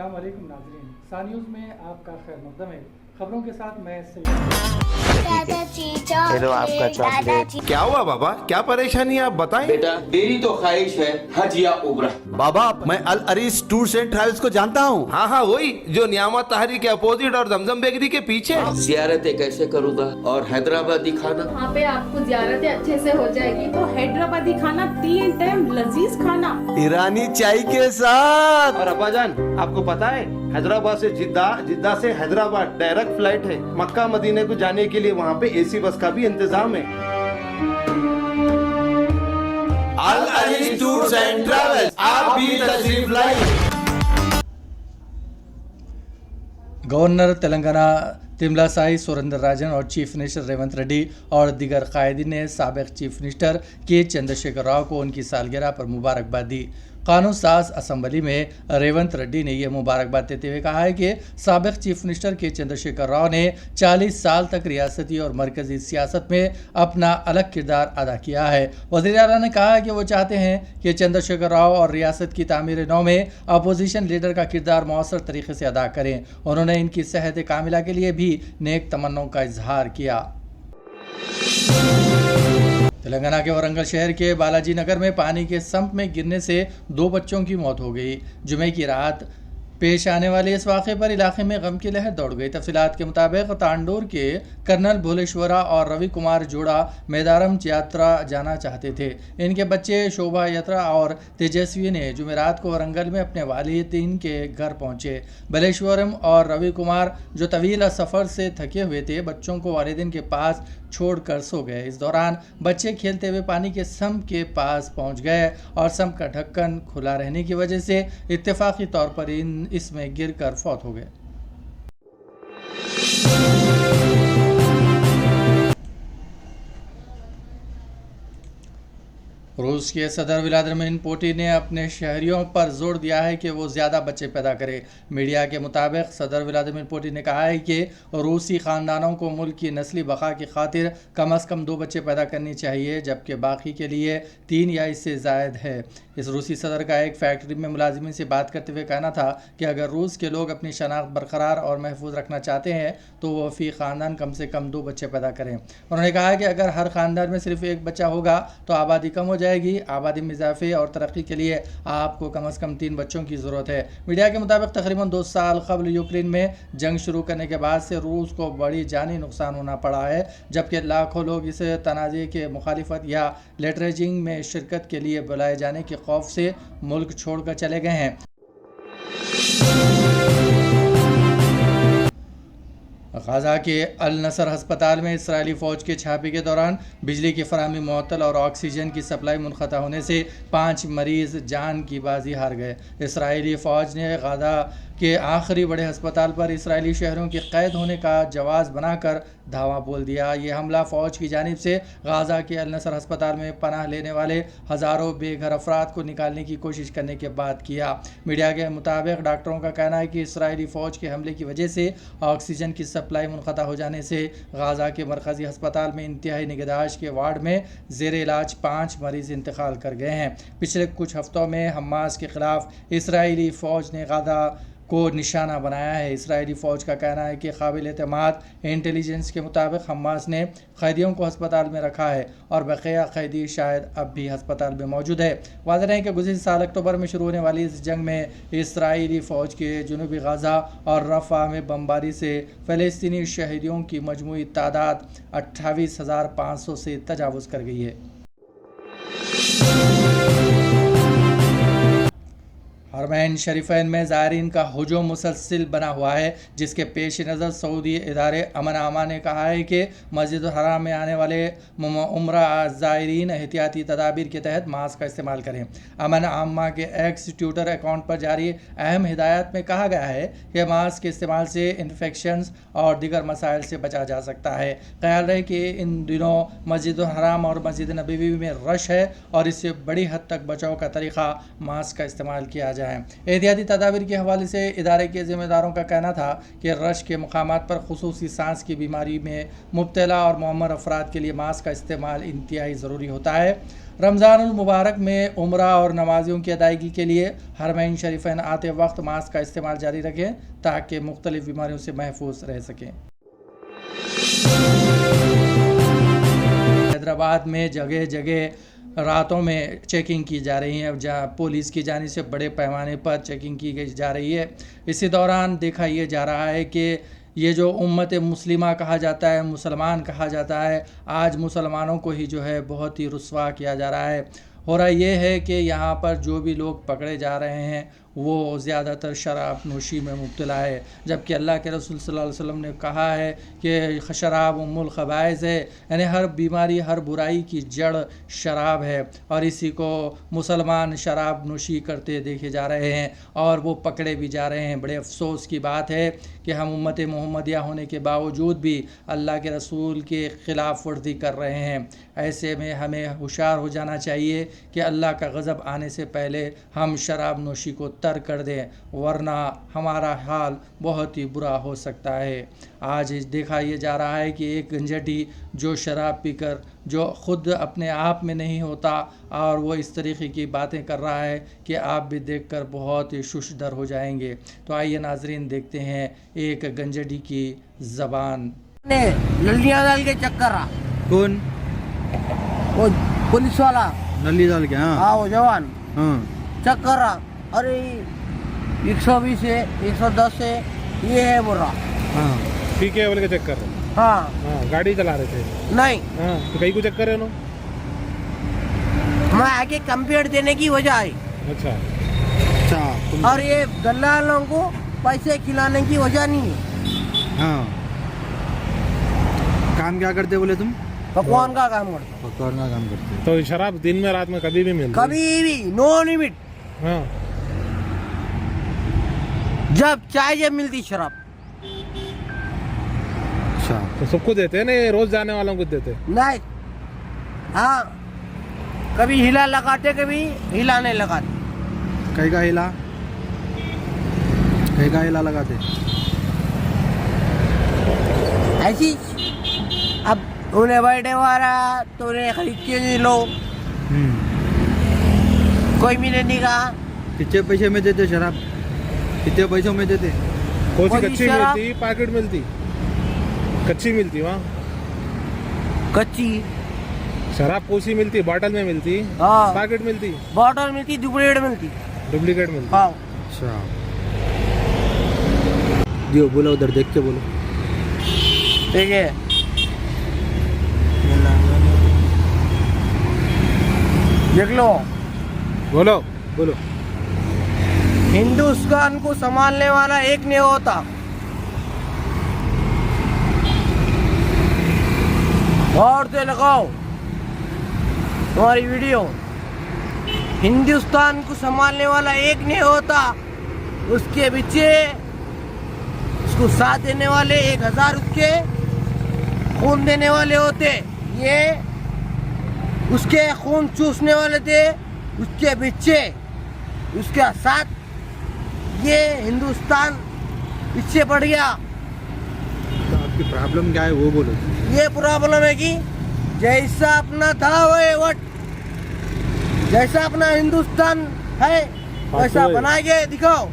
अस्सलाम वालेकुम नाज़रीन, सा न्यूज़ में आपका खैर मक़दम है। खबरों के साथ मैं दादाजी चॉकलेट दादाजी। क्या हुआ बाबा, क्या परेशानी है आप बताएं। बेटा मेरी तो ख्वाहिश है हज या उम्रा। बाबा मैं अल अरीस टूर्स एंड ट्रैवल्स को जानता हूँ। हाँ हाँ वही जो नियामत तहरी के अपोजिट और जमजम बेकरी के पीछे। ज़ियारतें कैसे करूँगा और हैदराबादी खाना? वहाँ पे आपको ज़ियारतें अच्छे से हो जाएगी। तो हैदराबादी खाना 3 टाइम लजीज खाना ईरानी चाय के साथ। और अब्बाजान आपको पता है हैदराबाद से जिद्दा, जिद्दा से हैदराबाद डायरेक्ट फ्लाइट है। मक्का मदीने को जाने के लिए वहाँ पे एसी बस का भी इंतजाम है। अल अरीस टूर्स एंड ट्रैवल्स, आप भी तशरीफ लाइए। गवर्नर तेलंगाना तिमलासाई सुरेंद्रराजन और चीफ मिनिस्टर रेवंत रेड्डी और दीगर कायदीन ने साबिक चीफ मिनिस्टर के चंद्रशेखर राव को उनकी सालगिरह पर मुबारकबाद दी। कानून साज असम्बली में रेवंत रेड्डी ने यह मुबारकबाद देते हुए कहा है कि साबिक चीफ मिनिस्टर के चंद्रशेखर राव ने 40 साल तक रियासती और मरकजी सियासत में अपना अलग किरदार अदा किया है। वज़ीर आला ने कहा कि वो चाहते हैं कि चंद्रशेखर राव और रियासत की तामीर नौ में अपोजिशन लीडर का किरदार मौसर तरीके से अदा करें। उन्होंने इनकी सेहत कामिला के लिए भी नेक तमन्नाओं का इजहार किया। तेलंगाना के वरंगल शहर के बालाजी नगर में पानी के संप में गिरने से 2 बच्चों की मौत हो गई। जुमे की रात पेश आने वाले इस वाक़े पर इलाके में गम की लहर दौड़ गई। तफसीलात के मुताबिक तांडोर के कर्नल भोलेश्वरा और रवि कुमार जोड़ा मेदारम यात्रा जाना चाहते थे। इनके बच्चे शोभा यात्रा और तेजस्वी ने जुमेरात को वरंगल में अपने वालिदैन के घर पहुंचे। भोलेश्वरम और रवि कुमार जो तवील सफ़र से थके हुए थे बच्चों को वालिदैन के पास छोड़कर सो गए। इस दौरान बच्चे खेलते हुए पानी के सम्प के पास पहुंच गए और सम्प का ढक्कन खुला रहने की वजह से इत्तेफाकी तौर पर इसमें गिरकर फौत हो गए। रूस के सदर व्लादिमीर पुतिन ने अपने शहरियों पर जोर दिया है कि वो ज़्यादा बच्चे पैदा करें। मीडिया के मुताबिक सदर व्लादिमीर पुतिन ने कहा है कि रूसी ख़ानदानों को मुल्क की नस्ली बका की खातिर कम अज़ कम 2 बच्चे पैदा करनी चाहिए, जबकि बाकी के लिए 3 या इससे ज़ायद है। इस रूसी सदर का एक फैक्ट्री में मुलाजिमिन से बात करते हुए कहना था कि अगर रूस के लोग अपनी शनाख्त बरकरार और महफूज रखना चाहते हैं तो वो फ़ी ख़ानदान कम से कम 2 बच्चे पैदा करें। उन्होंने कहा कि अगर हर ख़ानदान में सिर्फ 1 बच्चा होगा तो आबादी कम हो जाएगी। आबादी में इजाफे और तरक्की के लिए आपको कम अज़ कम 3 बच्चों की ज़रूरत है। मीडिया के मुताबिक तकरीबन 2 साल कबल यूक्रेन में जंग शुरू करने के बाद से रूस को बड़ी जानी नुकसान होना पड़ा है, जबकि लाखों लोग इस तनाज़े के मुखालिफत या लेटरेजिंग में शिरकत के लिए बुलाए जाने के खौफ से मुल्क छोड़कर चले गए हैं। गाज़ा के अल नसर हस्पताल में इसराइली फ़ौज के छापे के दौरान बिजली की फराहमी मुअत्तल और ऑक्सीजन की सप्लाई मुनक़ता होने से 5 मरीज़ जान की बाजी हार गए। इसराइली फ़ौज ने गाज़ा के आखिरी बड़े हस्पताल पर इसराइली शहरों के कैद होने का जवाज़ बनाकर धावा बोल दिया। ये हमला फ़ौज की जानिब से गाज़ा के अल नसर हस्पताल में पनाह लेने वाले हज़ारों बेघर अफराद को निकालने की कोशिश करने के बाद किया। मीडिया के मुताबिक डॉक्टरों का कहना है कि इसराइली फ़ौज के हमले की वजह से ऑक्सीजन की सप्लाई मुनक़ता हो जाने से गाज़ा के मरकज़ी हस्पताल में इंतहाई निगहदाश्त के वार्ड में ज़ेर इलाज 5 मरीज़ इंतकाल कर गए हैं। पिछले कुछ हफ्तों में हमास के ख़िलाफ़ इसराइली फ़ौज ने गाज़ा को निशाना बनाया है। इसराइली फ़ौज का कहना है कि काबिल एतमाद इंटेलिजेंस के मुताबिक हमास ने कैदियों को अस्पताल में रखा है और बक़िया कैदी शायद अब भी अस्पताल में मौजूद है। वाज़ेह है कि गुज़िश्ता साल अक्टूबर में शुरू होने वाली इस जंग में इसराइली फ़ौज के जनूबी गाज़ा और रफ़ा में बमबारी से फ़लस्तीनी शहीदों की मजमूई तादाद 28,500 से तजावुज़ कर गई है। हरमैन शरीफैन में ज़ायरीन का हुजूम मुसलसिल बना हुआ है, जिसके पेश नज़र सऊदी इदारे अमन आमा ने कहा है कि मस्जिद हराम में आने वाले उम्रा ज़ायरीन एहतियाती तदाबीर के तहत मास्क का इस्तेमाल करें। अमन आमा के एक्स ट्विटर अकाउंट पर जारी अहम हिदायत में कहा गया है कि मास्क के इस्तेमाल से इन्फेक्शंस और दीगर मसाइल से बचा जा सकता है। ख्याल रहे कि इन दिनों मस्जिद हराम और मस्जिद नबवी में रश है और इससे बड़ी हद तक बचाव का तरीक़ा मास्क का इस्तेमाल किया जाए। एहतियाती तदाबीर के हवाले से इदारे के ज़िम्मेदारों का कहना था कि रश के मकामात पर खुसूसी सांस की बीमारी में मुब्तला और मुअम्मर अफराद के लिए मास्क का इस्तेमाल इंतहाई ज़रूरी होता है। रमज़ानुल मुबारक में उम्रा और नमाजियों की अदायगी के लिए हरमैन शरीफैन आते वक्त मास्क का इस्तेमाल जारी रखें ताकि मुख्तलिफ बीमारियों से महफूज रह सकें। हैदराबाद में जगह जगह रातों में चेकिंग की जा रही है, जहाँ पुलिस की जानिब से बड़े पैमाने पर चेकिंग की गई जा रही है। इसी दौरान देखा यह जा रहा है कि ये जो उम्मत मुस्लिमा कहा जाता है, मुसलमान कहा जाता है, आज मुसलमानों को ही जो है बहुत ही रुस्वा किया जा रहा है। हो रहा ये है कि यहाँ पर जो भी लोग पकड़े जा रहे हैं वो ज़्यादातर शराब नोशी में मुब्तला है, जबकि अल्लाह के रसूल सल्लल्लाहु अलैहि वसल्लम ने कहा है कि शराब उम्मुल खबाइस है, यानी हर बीमारी हर बुराई की जड़ शराब है। और इसी को मुसलमान शराब नोशी करते देखे जा रहे हैं और वो पकड़े भी जा रहे हैं। बड़े अफसोस की बात है कि हम उम्मत मोहम्मदिया होने के बावजूद भी अल्लाह के रसूल के ख़िलाफ़ वर्जी कर रहे हैं। ऐसे में हमें होशियार हो जाना चाहिए कि अल्लाह का गज़ब आने से पहले हम शराब नोशी को तर्क कर दें, वरना हमारा हाल बहुत ही बुरा हो सकता है। आज देखा यह जा रहा है कि एक गंजटी जो शराब पीकर जो ख़ुद अपने आप में नहीं होता और वो इस तरीक़े की बातें कर रहा है कि आप भी देखकर बहुत ही शुशदर हो जाएंगे। तो आइए नाजरीन देखते हैं एक गंजटी की ज़बान। नलियाँ डाल के चक्कर रहा कौन? वो पुलिस वाला नली डाल के? हाँ वो जवान हाँ चक्कर रहा, अरे 120 है 110 है ये है बोल रहा। हाँ ठीक है बोल के चेक कर रहे हैं। हाँ गाड़ी चला रहे थे? नहीं हाँ तो कहीं को चेक कर रहे हो? मैं आगे कंप्लेंट देने की वजह आई। अच्छा अच्छा और ये दलालों को पैसे खिलाने की वजह नहीं है। हाँ काम क्या करते बोले तुम? पकवान का काम करते, पकवान का काम करते। तो शराब दिन में रात में कभी भी मिलती? कभी भी नो लिमिट। हाँ जब चाय जब मिलती शराब। अच्छा तो सबको देते हैं ना, ये रोज जाने वालों को देते? नहीं हाँ कभी हिला लगाते कभी हिला नहीं लगाते। कहीं का हिला? कहीं का हिला लगाते? ऐसी अब उन्हें बर्थडे वाला तो उन्हें खरीद के ले लो, कोई भी नहीं कहा। कितने पैसे में देते शराब? कितने पैसों में देते? कौन सी कोई कच्ची शराब? मिलती पैकेट मिलती? कच्ची मिलती वहाँ कच्ची शराब कौन सी मिलती? बॉटल में मिलती? हाँ पैकेट मिलती? बॉटल मिलती, डुप्लीकेट मिलती। डुप्लीकेट मिलती? हाँ अच्छा जो बोलो उधर देख के बोलो। ठीक है देख लो बोलो बोलो। हिंदुस्तान को संभालने वाला एक नहीं होता। और से लगाओ तुम्हारी वीडियो। हिंदुस्तान को संभालने वाला एक नहीं होता, उसके पीछे उसको साथ देने वाले 1000 उसके खून देने वाले होते। ये उसके खून चूसने वाले थे, उसके पीछे उसके साथ ये हिंदुस्तान पीछे पड़ गया। तो आपकी प्रॉब्लम क्या है वो बोलो। ये प्रॉब्लम है कि जैसा अपना था वही जैसा अपना हिंदुस्तान है वैसा बना के दिखाओ।